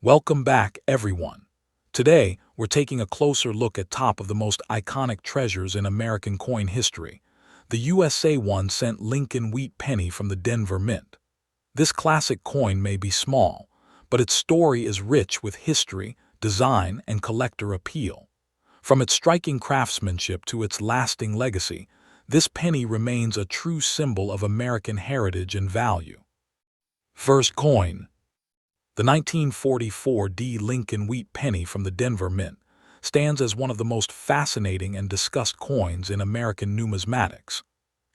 Welcome back, everyone. Today, we're taking a closer look at top of the most iconic treasures in American coin history, the USA 1-cent Lincoln Wheat penny from the Denver Mint. This classic coin may be small, but its story is rich with history, design, and collector appeal. From its striking craftsmanship to its lasting legacy, this penny remains a true symbol of American heritage and value. First coin. The 1944 Lincoln Wheat penny from the Denver Mint stands as one of the most fascinating and discussed coins in American numismatics.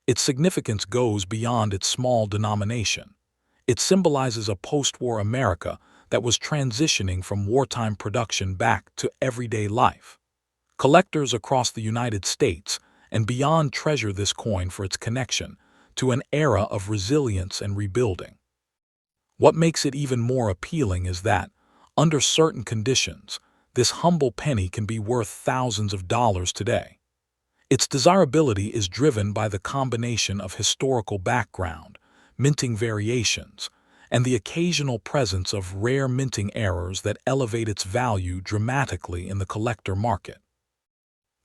Its significance goes beyond its small denomination. It symbolizes a post-war America that was transitioning from wartime production back to everyday life. Collectors across the United States and beyond treasure this coin for its connection to an era of resilience and rebuilding. What makes it even more appealing is that, under certain conditions, this humble penny can be worth thousands of dollars today. Its desirability is driven by the combination of historical background, minting variations, and the occasional presence of rare minting errors that elevate its value dramatically in the collector market.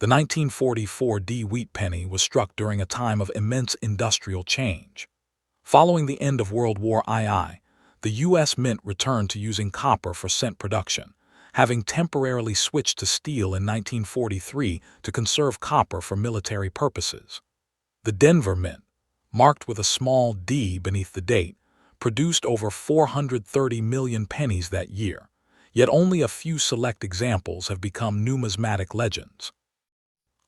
The 1944 Wheat penny was struck during a time of immense industrial change. Following the end of World War II, the U.S. Mint returned to using copper for cent production, having temporarily switched to steel in 1943 to conserve copper for military purposes. The Denver Mint, marked with a small d beneath the date, produced over 430 million pennies that year, yet only a few select examples have become numismatic legends.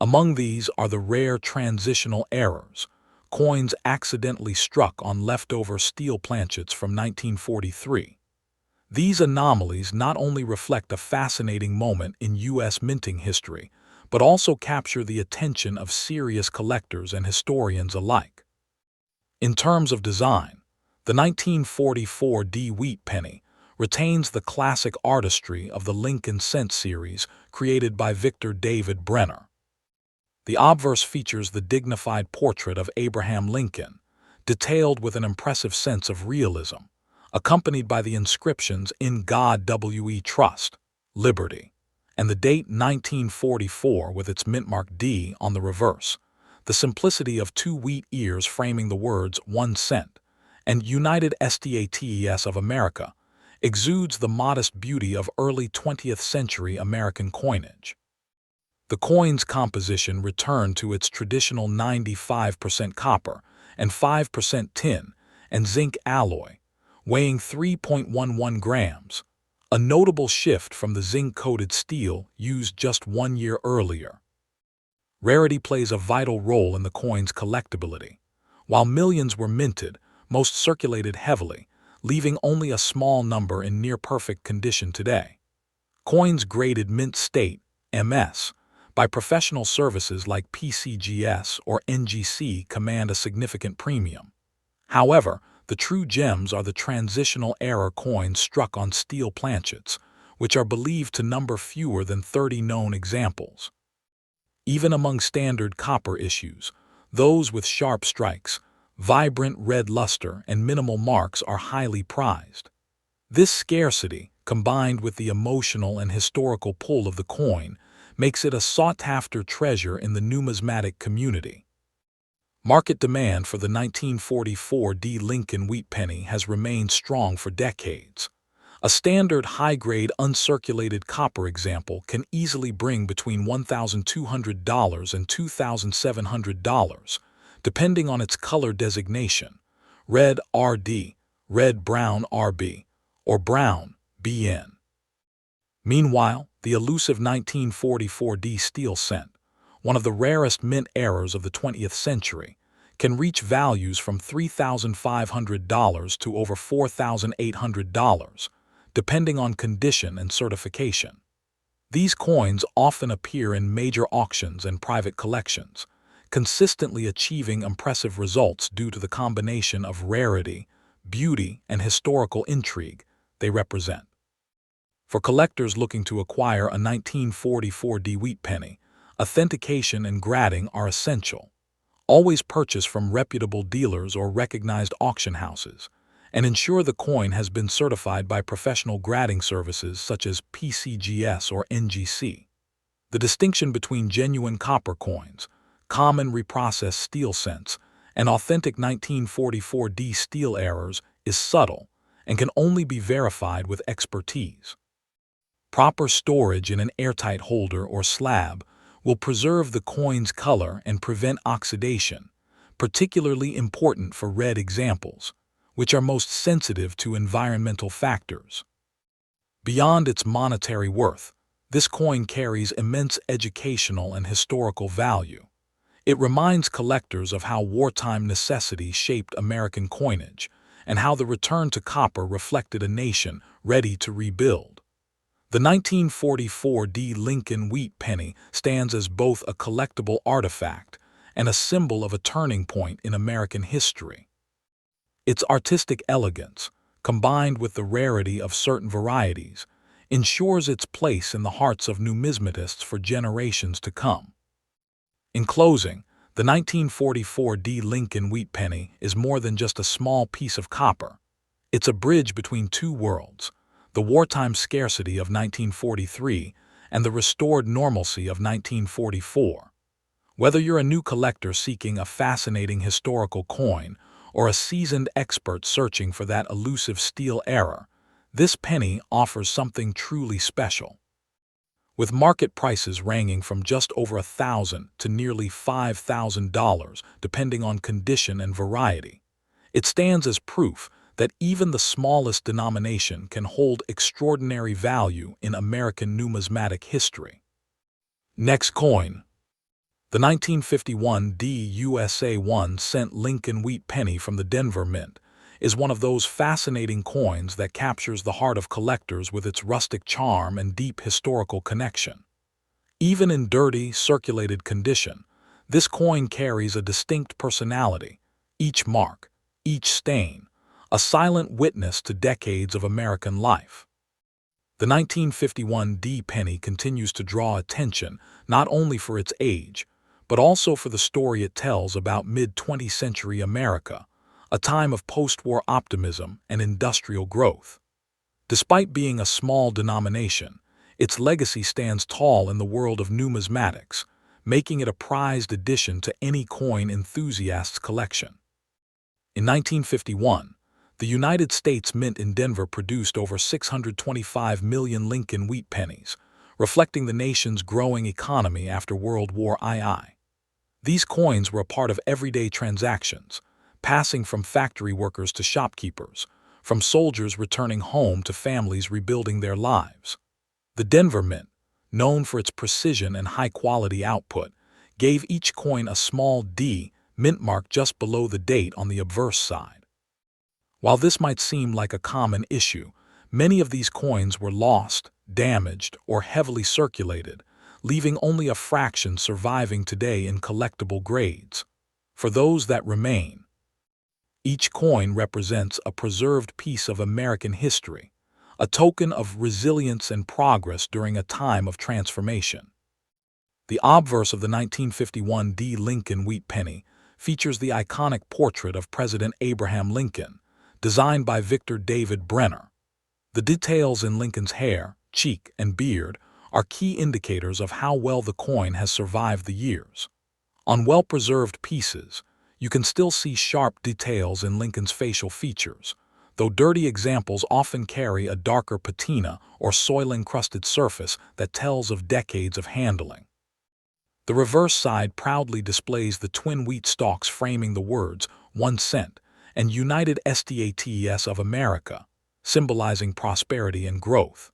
Among these are the rare transitional errors, coins accidentally struck on leftover steel planchets from 1943. These anomalies not only reflect a fascinating moment in U.S. minting history, but also capture the attention of serious collectors and historians alike. In terms of design, the 1944 Wheat penny retains the classic artistry of the Lincoln Cent series created by Victor David Brenner. The obverse features the dignified portrait of Abraham Lincoln, detailed with an impressive sense of realism, accompanied by the inscriptions "In God We Trust, Liberty," and the date 1944 with its mintmark D on the reverse. The simplicity of two wheat ears framing the words 1 cent and United States of America exudes the modest beauty of early 20th century American coinage. The coin's composition returned to its traditional 95% copper and 5% tin and zinc alloy, weighing 3.11 grams, a notable shift from the zinc-coated steel used just 1 year earlier. Rarity plays a vital role in the coin's collectability. While millions were minted, most circulated heavily, leaving only a small number in near-perfect condition today. Coins graded mint state, MS, by professional services like PCGS or NGC command a significant premium. However, the true gems are the transitional error coins struck on steel planchets, which are believed to number fewer than 30 known examples. Even among standard copper issues, those with sharp strikes, vibrant red luster, and minimal marks are highly prized. This scarcity, combined with the emotional and historical pull of the coin, makes it a sought-after treasure in the numismatic community. Market demand for the 1944 Lincoln Wheat penny has remained strong for decades. A standard high-grade uncirculated copper example can easily bring between $1,200 and $2,700, depending on its color designation: red RD, red-brown RB, or brown BN. Meanwhile, the elusive 1944 steel cent, one of the rarest mint errors of the 20th century, can reach values from $3,500 to over $4,800, depending on condition and certification. These coins often appear in major auctions and private collections, consistently achieving impressive results due to the combination of rarity, beauty, and historical intrigue they represent. For collectors looking to acquire a 1944 Wheat penny, authentication and grading are essential. Always purchase from reputable dealers or recognized auction houses, and ensure the coin has been certified by professional grading services such as PCGS or NGC. The distinction between genuine copper coins, common reprocessed steel cents, and authentic 1944D steel errors is subtle and can only be verified with expertise. Proper storage in an airtight holder or slab will preserve the coin's color and prevent oxidation, particularly important for red examples, which are most sensitive to environmental factors. Beyond its monetary worth, this coin carries immense educational and historical value. It reminds collectors of how wartime necessity shaped American coinage and how the return to copper reflected a nation ready to rebuild. The 1944D Lincoln wheat penny stands as both a collectible artifact and a symbol of a turning point in American history. Its artistic elegance, combined with the rarity of certain varieties, ensures its place in the hearts of numismatists for generations to come. In closing, the 1944D Lincoln wheat penny is more than just a small piece of copper. It's a bridge between two worlds, the wartime scarcity of 1943 and the restored normalcy of 1944. Whether you're a new collector seeking a fascinating historical coin or a seasoned expert searching for that elusive steel error, this penny offers something truly special. With market prices ranging from just over $1,000 to nearly $5,000 depending on condition and variety, it stands as proof that even the smallest denomination can hold extraordinary value in American numismatic history. Next coin. The 1951D USA 1-cent Lincoln wheat penny from the Denver Mint is one of those fascinating coins that captures the heart of collectors with its rustic charm and deep historical connection. Even in dirty, circulated condition, this coin carries a distinct personality, each mark, each stain, a silent witness to decades of American life. The 1951D penny continues to draw attention not only for its age, but also for the story it tells about mid-20th century America, a time of post-war optimism and industrial growth. Despite being a small denomination, its legacy stands tall in the world of numismatics, making it a prized addition to any coin enthusiast's collection. In 1951, the United States Mint in Denver produced over 625 million Lincoln wheat pennies, reflecting the nation's growing economy after World War II. These coins were a part of everyday transactions, passing from factory workers to shopkeepers, from soldiers returning home to families rebuilding their lives. The Denver Mint, known for its precision and high-quality output, gave each coin a small D mint mark just below the date on the obverse side. While this might seem like a common issue, many of these coins were lost, damaged, or heavily circulated, leaving only a fraction surviving today in collectible grades. For those that remain, each coin represents a preserved piece of American history, a token of resilience and progress during a time of transformation. The obverse of the 1951D Lincoln wheat penny features the iconic portrait of President Abraham Lincoln, designed by Victor David Brenner. The details in Lincoln's hair, cheek, and beard are key indicators of how well the coin has survived the years. On well-preserved pieces, you can still see sharp details in Lincoln's facial features, though dirty examples often carry a darker patina or soil-encrusted surface that tells of decades of handling. The reverse side proudly displays the twin wheat stalks framing the words 1 cent and United States of America, symbolizing prosperity and growth.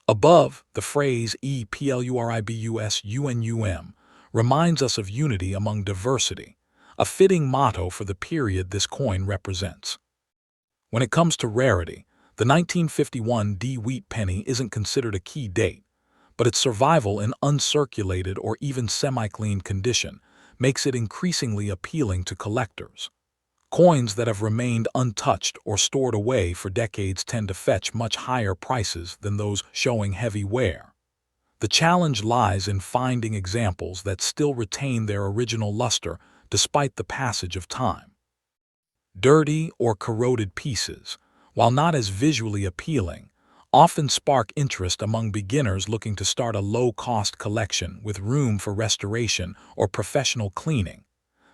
Above, the phrase EPLURIBUSUNUM reminds us of unity among diversity, a fitting motto for the period this coin represents. When it comes to rarity, the 1951D wheat penny isn't considered a key date, but its survival in uncirculated or even semi-clean condition makes it increasingly appealing to collectors. Coins that have remained untouched or stored away for decades tend to fetch much higher prices than those showing heavy wear. The challenge lies in finding examples that still retain their original luster despite the passage of time. Dirty or corroded pieces, while not as visually appealing, often spark interest among beginners looking to start a low-cost collection with room for restoration or professional cleaning,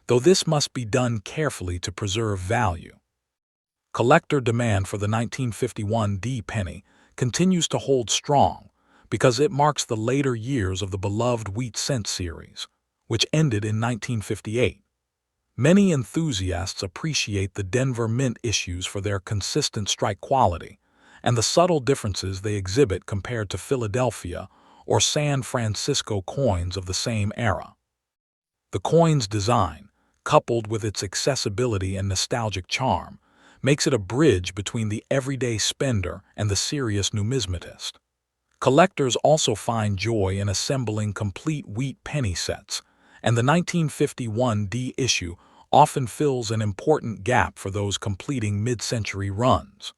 though this must be done carefully to preserve value. Collector demand for the 1951 D penny continues to hold strong because it marks the later years of the beloved wheat cent series, which ended in 1958. Many enthusiasts appreciate the Denver Mint issues for their consistent strike quality and the subtle differences they exhibit compared to Philadelphia or San Francisco coins of the same era. The coin's design, coupled with its accessibility and nostalgic charm, makes it a bridge between the everyday spender and the serious numismatist. Collectors also find joy in assembling complete wheat penny sets, and the 1951 D issue often fills an important gap for those completing mid-century runs.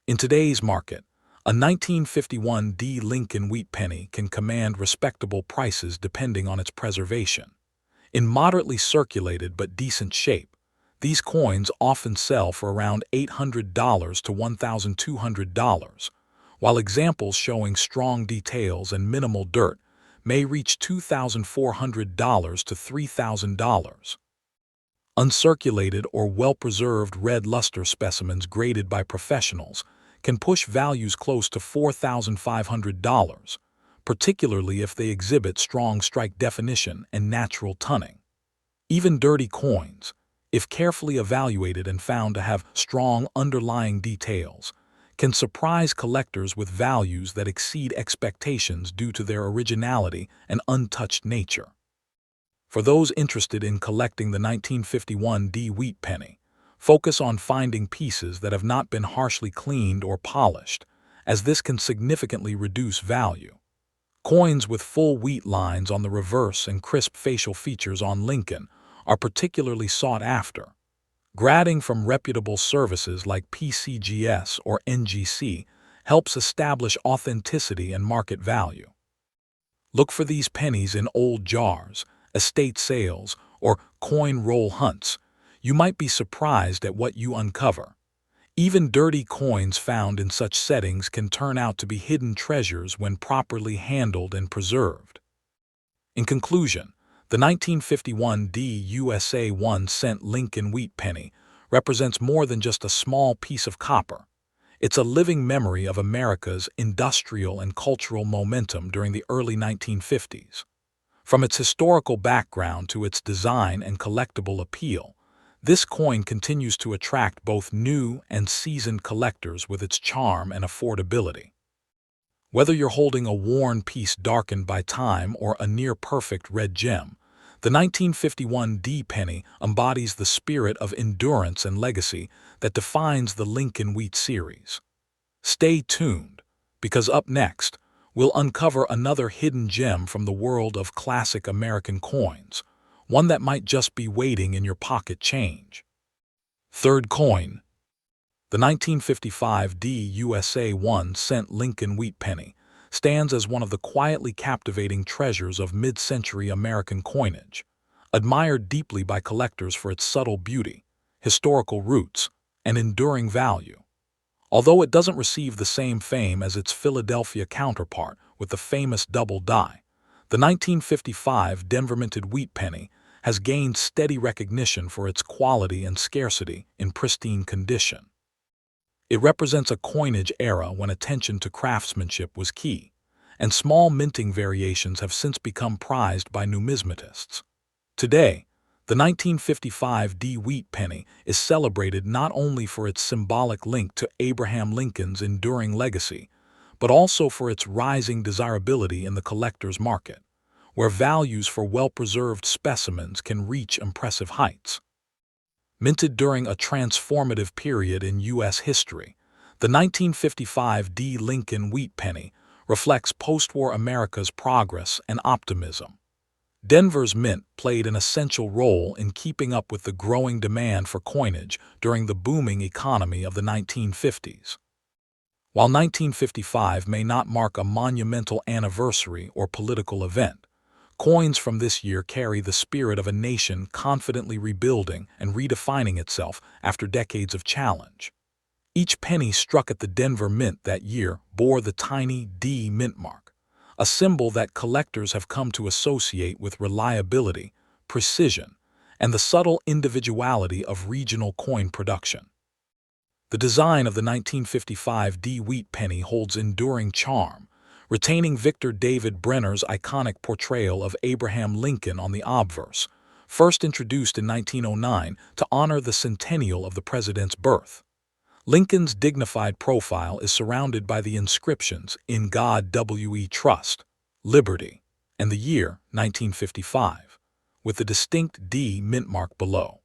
In today's market, a 1951 D Lincoln wheat penny can command respectable prices depending on its preservation. In moderately circulated but decent shape, these coins often sell for around $800 to $1,200, while examples showing strong details and minimal dirt may reach $2,400 to $3,000. Uncirculated or well-preserved red luster specimens graded by professionals can push values close to $4,500, particularly if they exhibit strong strike definition and natural tunning. Even dirty coins, if carefully evaluated and found to have strong underlying details, can surprise collectors with values that exceed expectations due to their originality and untouched nature. For those interested in collecting the 1951 D wheat penny, focus on finding pieces that have not been harshly cleaned or polished, as this can significantly reduce value. Coins with full wheat lines on the reverse and crisp facial features on Lincoln are particularly sought after. Grading from reputable services like PCGS or NGC helps establish authenticity and market value. Look for these pennies in old jars, estate sales, or coin roll hunts. You might be surprised at what you uncover. Even dirty coins found in such settings can turn out to be hidden treasures when properly handled and preserved. In conclusion, the 1951 D USA 1-cent Lincoln wheat penny represents more than just a small piece of copper. It's a living memory of America's industrial and cultural momentum during the early 1950s. From its historical background to its design and collectible appeal, this coin continues to attract both new and seasoned collectors with its charm and affordability. Whether you're holding a worn piece darkened by time or a near-perfect red gem, the 1951 D penny embodies the spirit of endurance and legacy that defines the Lincoln Wheat series. Stay tuned, because up next, we'll uncover another hidden gem from the world of classic American coins, one that might just be waiting in your pocket change. Third coin. The 1955 D USA 1-cent Lincoln wheat penny stands as one of the quietly captivating treasures of mid-century American coinage, admired deeply by collectors for its subtle beauty, historical roots, and enduring value. Although it doesn't receive the same fame as its Philadelphia counterpart with the famous double die, the 1955 Denver minted wheat penny has gained steady recognition for its quality and scarcity in pristine condition. It represents a coinage era when attention to craftsmanship was key, and small minting variations have since become prized by numismatists. Today, the 1955 D wheat penny is celebrated not only for its symbolic link to Abraham Lincoln's enduring legacy, but also for its rising desirability in the collector's market, where values for well-preserved specimens can reach impressive heights. Minted during a transformative period in U.S. history, the 1955 D Lincoln wheat penny reflects post-war America's progress and optimism. Denver's mint played an essential role in keeping up with the growing demand for coinage during the booming economy of the 1950s. While 1955 may not mark a monumental anniversary or political event, coins from this year carry the spirit of a nation confidently rebuilding and redefining itself after decades of challenge. Each penny struck at the Denver Mint that year bore the tiny D mint mark, a symbol that collectors have come to associate with reliability, precision, and the subtle individuality of regional coin production. The design of the 1955 D wheat penny holds enduring charm, retaining Victor David Brenner's iconic portrayal of Abraham Lincoln on the obverse, first introduced in 1909 to honor the centennial of the president's birth. Lincoln's dignified profile is surrounded by the inscriptions "In God We Trust," "Liberty," and the year 1955, with the distinct D mint mark below.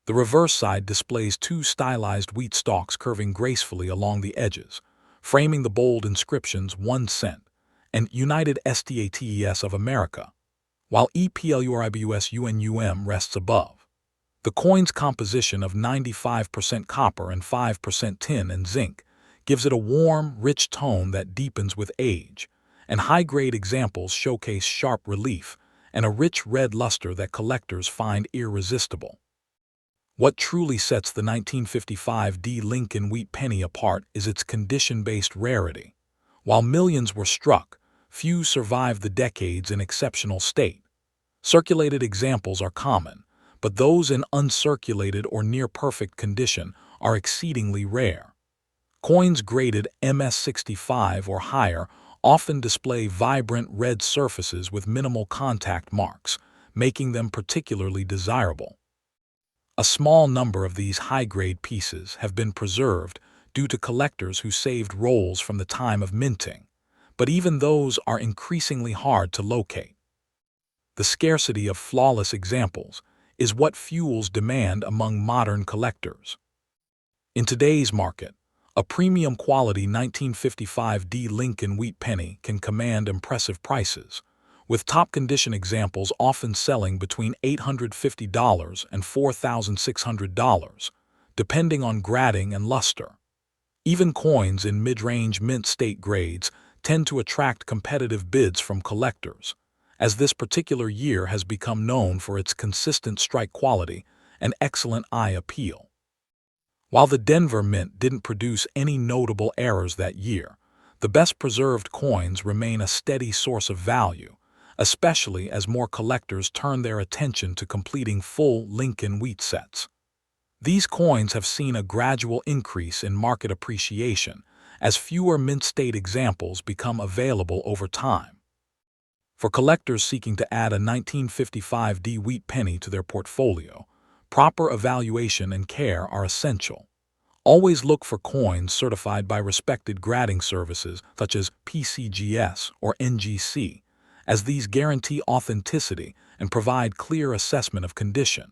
The reverse side displays two stylized wheat stalks curving gracefully along the edges, framing the bold inscriptions 1 cent and United States of America, while EPLURIBUS UNUM rests above. The coin's composition of 95% copper and 5% tin and zinc gives it a warm, rich tone that deepens with age, and high-grade examples showcase sharp relief and a rich red luster that collectors find irresistible. What truly sets the 1955 D Lincoln wheat penny apart is its condition-based rarity. While millions were struck, few survived the decades in exceptional state. Circulated examples are common, but those in uncirculated or near-perfect condition are exceedingly rare. Coins graded MS65 or higher often display vibrant red surfaces with minimal contact marks, making them particularly desirable. A small number of these high-grade pieces have been preserved due to collectors who saved rolls from the time of minting, but even those are increasingly hard to locate. The scarcity of flawless examples is what fuels demand among modern collectors. In today's market, a premium quality 1955 D Lincoln wheat penny can command impressive prices, with top condition examples often selling between $850 and $4,600, depending on grading and luster. Even coins in mid-range mint state grades tend to attract competitive bids from collectors, as this particular year has become known for its consistent strike quality and excellent eye appeal. While the Denver Mint didn't produce any notable errors that year, the best-preserved coins remain a steady source of value, especially as more collectors turn their attention to completing full Lincoln wheat sets. These coins have seen a gradual increase in market appreciation as fewer mint state examples become available over time. For collectors seeking to add a 1955 D wheat penny to their portfolio, proper evaluation and care are essential. Always look for coins certified by respected grading services such as PCGS or NGC, as these guarantee authenticity and provide clear assessment of condition.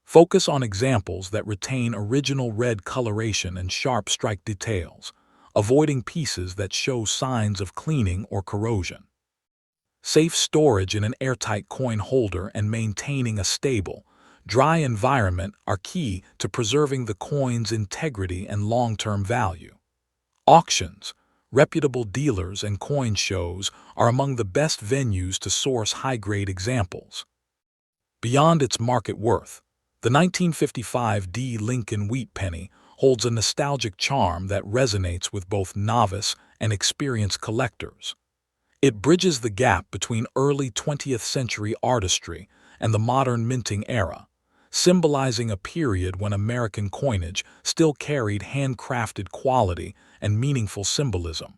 Focus on examples that retain original red coloration and sharp strike details, avoiding pieces that show signs of cleaning or corrosion. Safe storage in an airtight coin holder and maintaining a stable, dry environment are key to preserving the coin's integrity and long-term value. Auctions, reputable dealers, and coin shows are among the best venues to source high-grade examples. Beyond its market worth, the 1955 D Lincoln wheat penny holds a nostalgic charm that resonates with both novice and experienced collectors. It bridges the gap between early 20th century artistry and the modern minting era, symbolizing a period when American coinage still carried handcrafted quality and meaningful symbolism.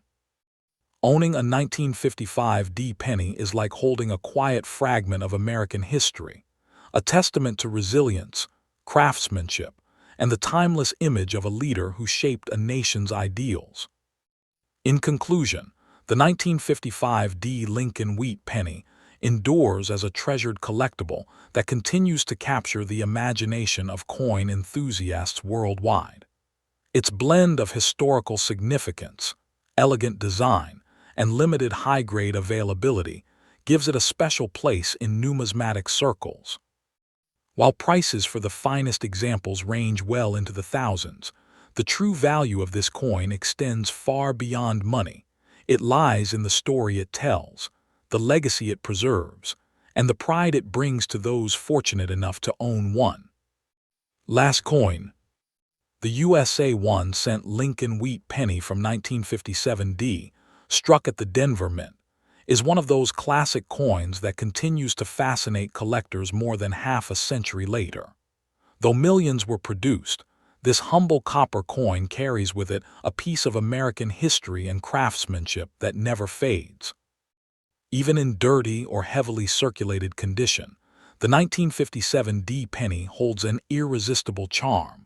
Owning a 1955 D penny is like holding a quiet fragment of American history, a testament to resilience, craftsmanship, and the timeless image of a leader who shaped a nation's ideals. In conclusion, the 1955 D Lincoln wheat penny endures as a treasured collectible that continues to capture the imagination of coin enthusiasts worldwide. Its blend of historical significance, elegant design, and limited high-grade availability gives it a special place in numismatic circles. While prices for the finest examples range well into the thousands, the true value of this coin extends far beyond money. It lies in the story it tells, the legacy it preserves, and the pride it brings to those fortunate enough to own one. Last coin. The USA 1 cent Lincoln Wheat penny from 1957 D, struck at the Denver Mint, is one of those classic coins that continues to fascinate collectors more than half a century later. Though millions were produced, this humble copper coin carries with it a piece of American history and craftsmanship that never fades. Even in dirty or heavily circulated condition, the 1957 D penny holds an irresistible charm,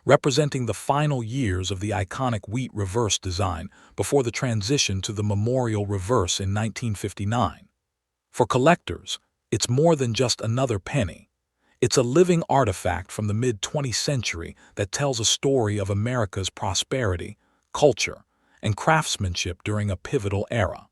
representing the final years of the iconic wheat reverse design before the transition to the memorial reverse in 1959. For collectors, it's more than just another penny. It's a living artifact from the mid-20th century that tells a story of America's prosperity, culture, and craftsmanship during a pivotal era.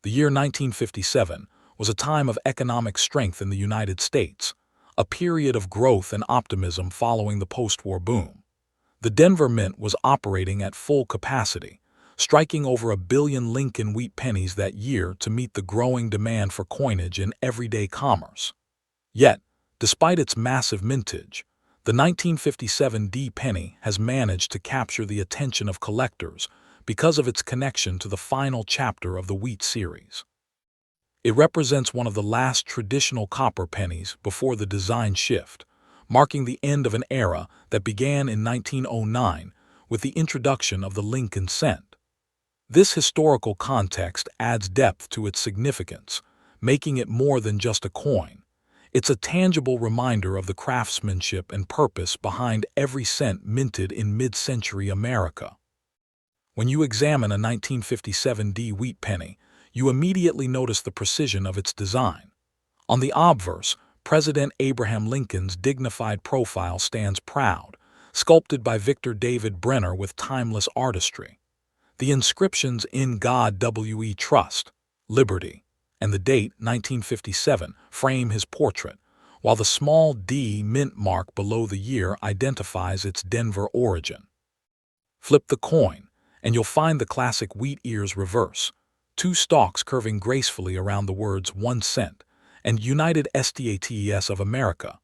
The year 1957 was a time of economic strength in the United States, a period of growth and optimism following the post-war boom. The Denver Mint was operating at full capacity, striking over 1 billion Lincoln Wheat pennies that year to meet the growing demand for coinage in everyday commerce. Yet, despite its massive mintage, the 1957 D penny has managed to capture the attention of collectors because of its connection to the final chapter of the wheat series. It represents one of the last traditional copper pennies before the design shift, marking the end of an era that began in 1909 with the introduction of the Lincoln cent. This historical context adds depth to its significance, making it more than just a coin. It's a tangible reminder of the craftsmanship and purpose behind every cent minted in mid-century America. When you examine a 1957 D wheat penny, you immediately notice the precision of its design. On the obverse, President Abraham Lincoln's dignified profile stands proud, sculpted by Victor David Brenner with timeless artistry. The inscriptions "In God We Trust," "Liberty," and the date 1957 frame his portrait, while the small D mint mark below the year identifies its Denver origin. Flip the coin, and you'll find the classic wheat ears reverse, 2 stalks curving gracefully around the words 1 cent, and United States of America,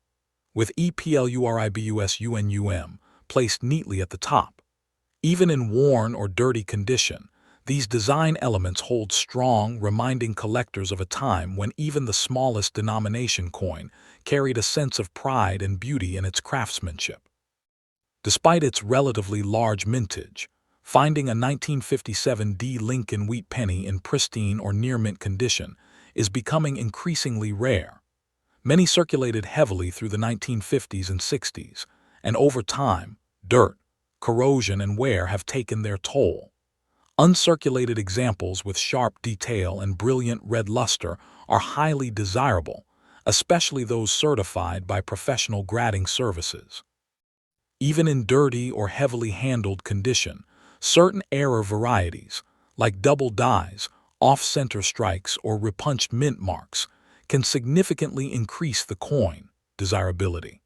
with EPLURIBUSUNUM placed neatly at the top. Even in worn or dirty condition, these design elements hold strong, reminding collectors of a time when even the smallest denomination coin carried a sense of pride and beauty in its craftsmanship. Despite its relatively large mintage, finding a 1957 D Lincoln Wheat penny in pristine or near-mint condition is becoming increasingly rare. Many circulated heavily through the 1950s and 60s, and over time, dirt, corrosion, and wear have taken their toll. Uncirculated examples with sharp detail and brilliant red luster are highly desirable, especially those certified by professional grading services. Even in dirty or heavily handled condition, certain error varieties, like double dyes, off-center strikes, or repunched mint marks, can significantly increase the coin desirability.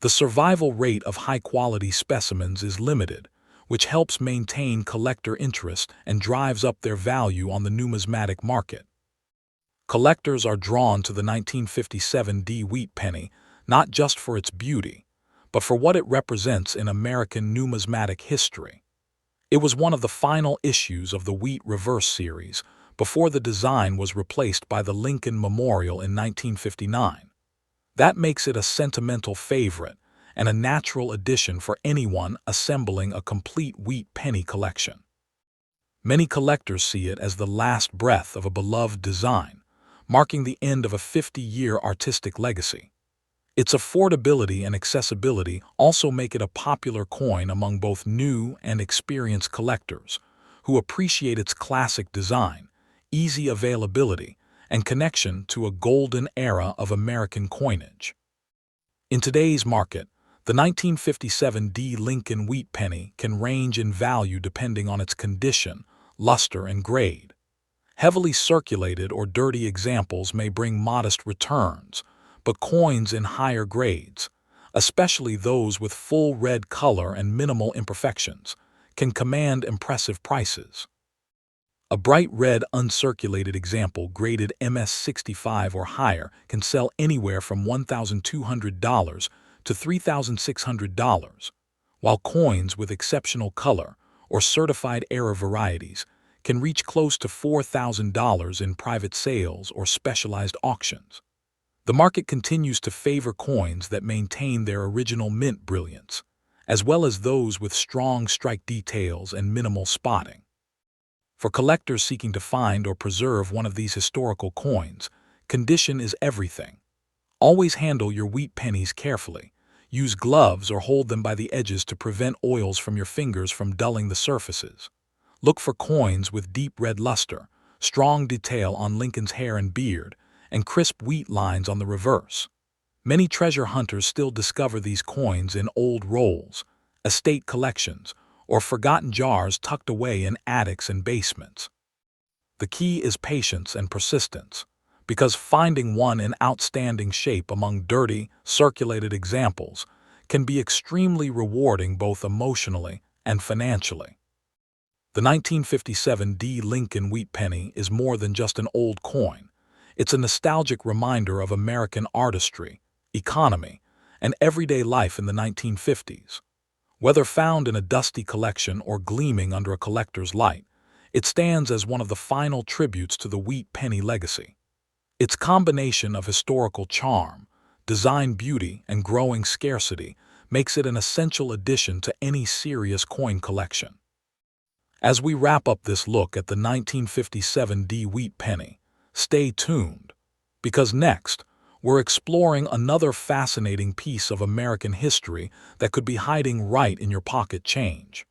The survival rate of high-quality specimens is limited, which helps maintain collector interest and drives up their value on the numismatic market. Collectors are drawn to the 1957 D wheat penny not just for its beauty, but for what it represents in American numismatic history. It was one of the final issues of the Wheat Reverse series before the design was replaced by the Lincoln Memorial in 1959. That makes it a sentimental favorite and a natural addition for anyone assembling a complete wheat penny collection. Many collectors see it as the last breath of a beloved design, marking the end of a 50-year artistic legacy. Its affordability and accessibility also make it a popular coin among both new and experienced collectors, who appreciate its classic design, easy availability, and connection to a golden era of American coinage. In today's market, the 1957 D Lincoln Wheat penny can range in value depending on its condition, luster, and grade. Heavily circulated or dirty examples may bring modest returns, but coins in higher grades, especially those with full red color and minimal imperfections, can command impressive prices. A bright red uncirculated example graded MS65 or higher can sell anywhere from $1,200 to $3,600, while coins with exceptional color or certified error varieties can reach close to $4,000 in private sales or specialized auctions. The market continues to favor coins that maintain their original mint brilliance, as well as those with strong strike details and minimal spotting. For collectors seeking to find or preserve one of these historical coins, condition is everything. Always handle your wheat pennies carefully. Use gloves or hold them by the edges to prevent oils from your fingers from dulling the surfaces. Look for coins with deep red luster, strong detail on Lincoln's hair and beard, and crisp wheat lines on the reverse. Many treasure hunters still discover these coins in old rolls, estate collections, or forgotten jars tucked away in attics and basements. The key is patience and persistence, because finding one in outstanding shape among dirty, circulated examples can be extremely rewarding both emotionally and financially. The 1957 D. Lincoln wheat penny is more than just an old coin. It's a nostalgic reminder of American artistry, economy, and everyday life in the 1950s. Whether found in a dusty collection or gleaming under a collector's light, it stands as one of the final tributes to the wheat penny legacy. Its combination of historical charm, design beauty, and growing scarcity makes it an essential addition to any serious coin collection. As we wrap up this look at the 1957 D wheat penny, stay tuned, because next, we're exploring another fascinating piece of American history that could be hiding right in your pocket change.